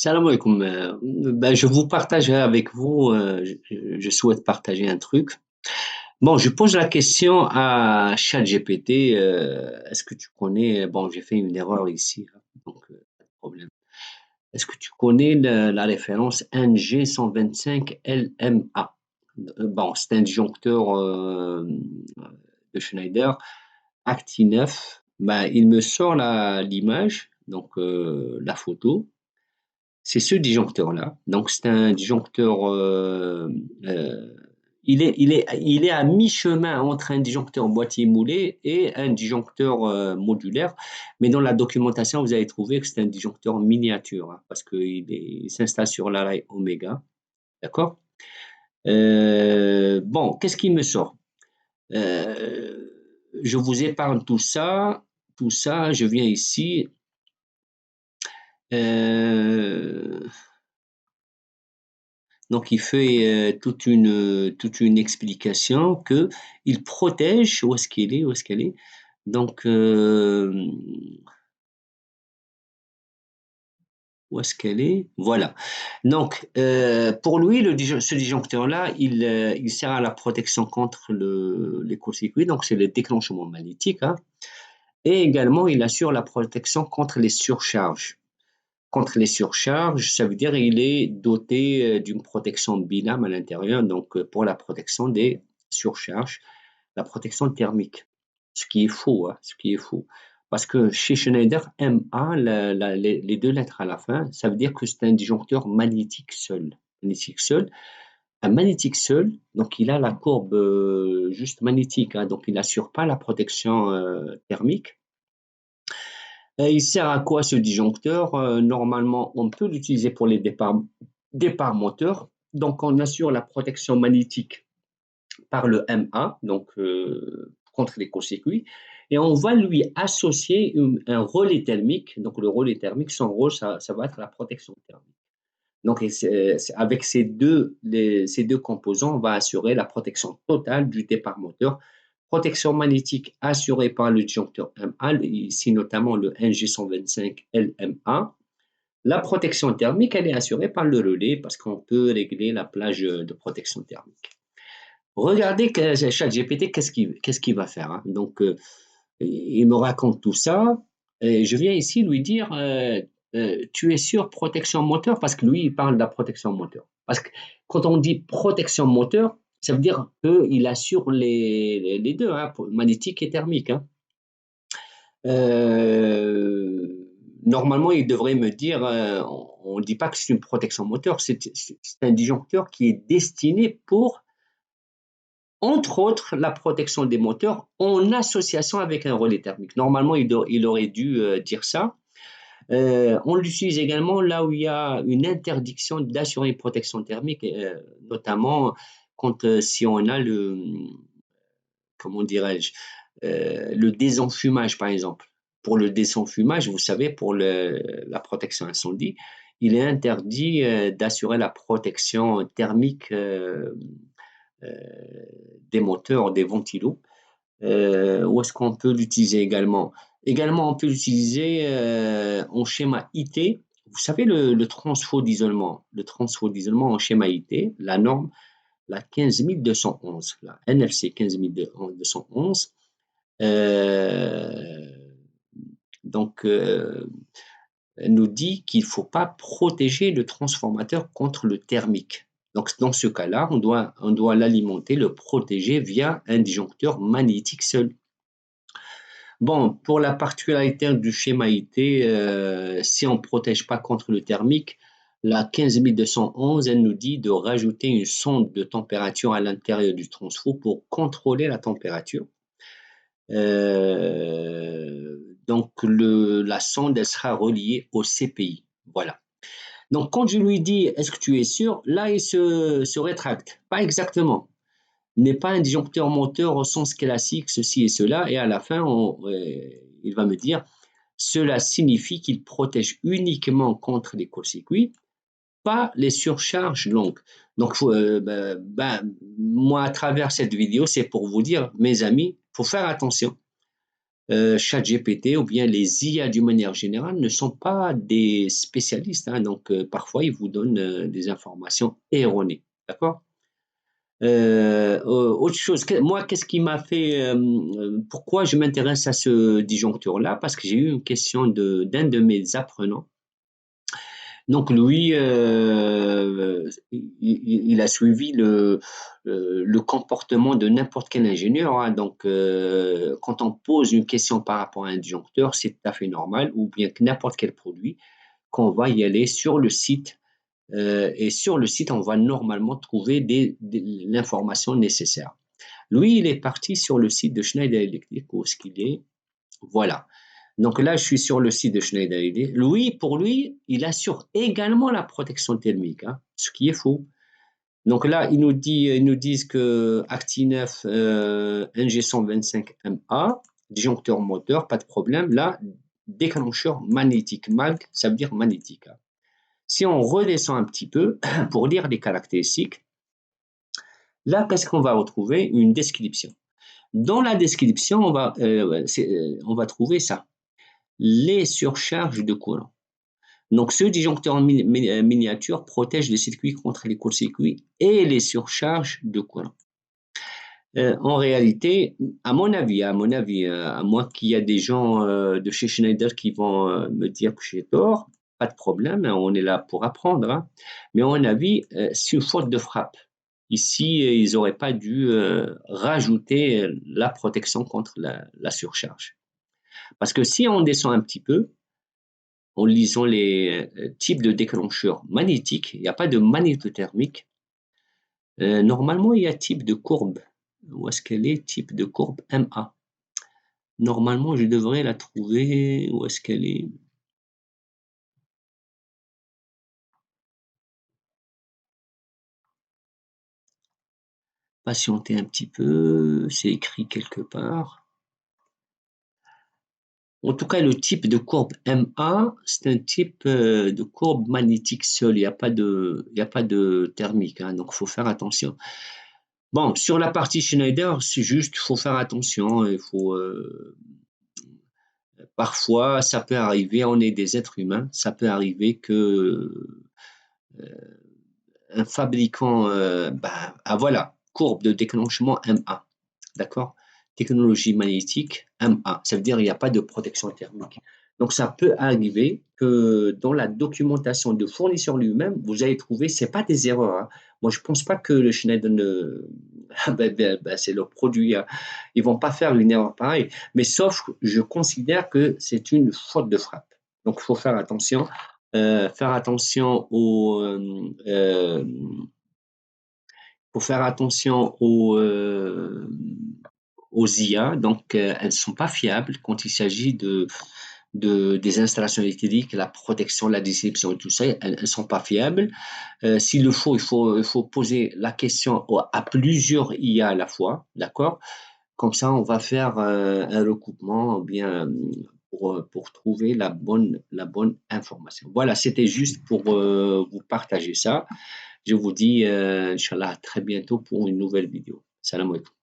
Salam alaikum. Je vous partagerai avec vous, je souhaite partager un truc. Bon, je pose la question à ChatGPT, est-ce que tu connais, bon, j'ai fait une erreur ici, hein, donc pas de problème. Est-ce que tu connais la référence NG125 LMA? Bon, c'est un disjoncteur de Schneider, Acti9. Ben, il me sort l'image, donc la photo. C'est ce disjoncteur-là. Donc, c'est un disjoncteur. Euh, il est à mi-chemin entre un disjoncteur boîtier moulé et un disjoncteur modulaire. Mais dans la documentation, vous allez trouver que c'est un disjoncteur miniature, hein, parce qu'il s'installe sur l'array oméga. D'accord. Bon, qu'est-ce qui me sort? Euh, je vous épargne tout ça. Tout ça, je viens ici. Euh, Donc, il fait toute une explication que il protège où est-ce qu'il est, où est-ce qu'elle est. Donc, où est-ce qu'elle est? Voilà. Donc, pour lui, ce disjoncteur-là, il sert à la protection contre les courts-circuits. Donc, c'est le déclenchement magnétique, hein. Et également, il assure la protection contre les surcharges. Contre les surcharges, ça veut dire qu'il est doté d'une protection BINAM à l'intérieur, donc pour la protection des surcharges, la protection thermique. Ce qui est faux, hein, ce qui est faux. Parce que chez Schneider, MA, les deux lettres à la fin, ça veut dire que c'est un disjoncteur magnétique seul. Magnétique seul. Un magnétique seul, donc il a la courbe juste magnétique, hein, donc il n'assure pas la protection thermique. Il sert à quoi ce disjoncteur? Normalement, on peut l'utiliser pour les départs moteurs. Donc, on assure la protection magnétique par le MA, donc contre les courts-circuits. Et on va lui associer un relais thermique. Donc, le relais thermique, son rôle, ça va être la protection thermique. Donc, avec ces deux composants, on va assurer la protection totale du départ moteur. Protection magnétique assurée par le disjoncteur MA, ici notamment le NG125LMA. La protection thermique, elle est assurée par le relais parce qu'on peut régler la plage de protection thermique. Regardez ChatGPT, qu'est-ce qu'il va faire, hein. Donc, il me raconte tout ça. Et je viens ici lui dire, tu es sur protection moteur parce que lui, il parle de la protection moteur. Parce que quand on dit protection moteur, ça veut dire qu'il assure les deux, hein, magnétique et thermique, hein. Normalement, il devrait me dire, on ne dit pas que c'est une protection moteur, c'est un disjoncteur qui est destiné pour, entre autres, la protection des moteurs en association avec un relais thermique. Normalement, il aurait dû dire ça. On l'utilise également là où il y a une interdiction d'assurer une protection thermique, notamment quand si on a comment dirais-je, le désenfumage par exemple. Pour le désenfumage, vous savez, pour la protection incendie, il est interdit d'assurer la protection thermique euh, des moteurs, des ventilos. Où est-ce qu'on peut l'utiliser également? Également, on peut l'utiliser en schéma IT. Vous savez, le transfo d'isolement. Le transfo d'isolement en schéma IT, la norme, la 15211, la NFC 15211. Euh, donc, elle nous dit qu'il ne faut pas protéger le transformateur contre le thermique. Donc, dans ce cas-là, on doit l'alimenter, le protéger via un disjoncteur magnétique seul. Bon, pour la particularité du schéma IT, si on ne protège pas contre le thermique, la 15211, elle nous dit de rajouter une sonde de température à l'intérieur du transfo pour contrôler la température. Donc, la sonde, elle sera reliée au CPI. Voilà. Donc, quand je lui dis, est-ce que tu es sûr? Là, il se rétracte. Pas exactement. N'est pas un disjoncteur moteur au sens classique, ceci et cela. Et à la fin, il va me dire, cela signifie qu'il protège uniquement contre les courts-circuits, pas les surcharges longues. Donc, moi, à travers cette vidéo, c'est pour vous dire, mes amis, il faut faire attention. ChatGPT ou bien les IA d'une manière générale ne sont pas des spécialistes, hein, donc parfois ils vous donnent des informations erronées, d'accord? Autre chose, moi, qu'est-ce qui m'a fait, pourquoi je m'intéresse à ce disjoncteur-là? Parce que j'ai eu une question d'un de mes apprenants. Donc lui, il a suivi le comportement de n'importe quel ingénieur, hein. Donc, quand on pose une question par rapport à un disjoncteur, c'est tout à fait normal, ou bien que n'importe quel produit, qu'on va y aller sur le site, et sur le site, on va normalement trouver l'information nécessaire. Lui, il est parti sur le site de Schneider Electric, où est-ce qu'il est? Voilà. Donc là, je suis sur le site de Schneider Electric. Lui, pour lui, il assure également la protection thermique, hein, ce qui est faux. Donc là, ils nous disent que Acti9 NG125MA, disjoncteur moteur, pas de problème. Là, déclencheur magnétique. Mag, ça veut dire magnétique, hein. Si on redescend un petit peu pour lire les caractéristiques, là, qu'est-ce qu'on va retrouver? Une description. Dans la description, on va trouver ça, les surcharges de courant. Donc, ce disjoncteur en miniature protège le circuit contre les courts-circuits et les surcharges de courant. En réalité, à mon avis, à moins qu'il y a des gens de chez Schneider qui vont me dire que j'ai tort, pas de problème, hein, on est là pour apprendre, hein. Mais à mon avis, c'est une faute de frappe. Ici, ils n'auraient pas dû rajouter la protection contre la surcharge. Parce que si on descend un petit peu, en lisant les types de déclencheurs magnétiques, il n'y a pas de magnétothermique. Normalement, il y a type de courbe. Où est-ce qu'elle est? Type de courbe MA. Normalement, je devrais la trouver. Où est-ce qu'elle est? Patienter un petit peu, c'est écrit quelque part. En tout cas, le type de courbe MA, c'est un type de courbe magnétique seul. Il n'y a pas de thermique, hein, donc il faut faire attention. Bon, sur la partie Schneider, c'est juste, il faut faire attention. Il faut, parfois, ça peut arriver, on est des êtres humains, ça peut arriver que un fabricant, voilà, courbe de déclenchement MA, d'accord? Technologie magnétique MA, ça veut dire qu'il n'y a pas de protection thermique. Donc, ça peut arriver que dans la documentation de fournisseur lui-même, vous allez trouver, ce n'est pas des erreurs, hein. Moi, je ne pense pas que le Schneider, c'est leur produit, hein. Ils ne vont pas faire une erreur pareille, mais sauf, je considère que c'est une faute de frappe. Donc, il faut faire attention. Faire attention faut faire attention aux IA. Donc, elles ne sont pas fiables quand il s'agit des installations électriques, la protection, la distribution et tout ça. Elles ne sont pas fiables. S'il le faut, il faut poser la question à plusieurs IA à la fois, d'accord? Comme ça, on va faire un recoupement bien pour trouver la bonne information. Voilà, c'était juste pour vous partager ça. Je vous dis, Inch'Allah, à très bientôt pour une nouvelle vidéo. Salam alaikum.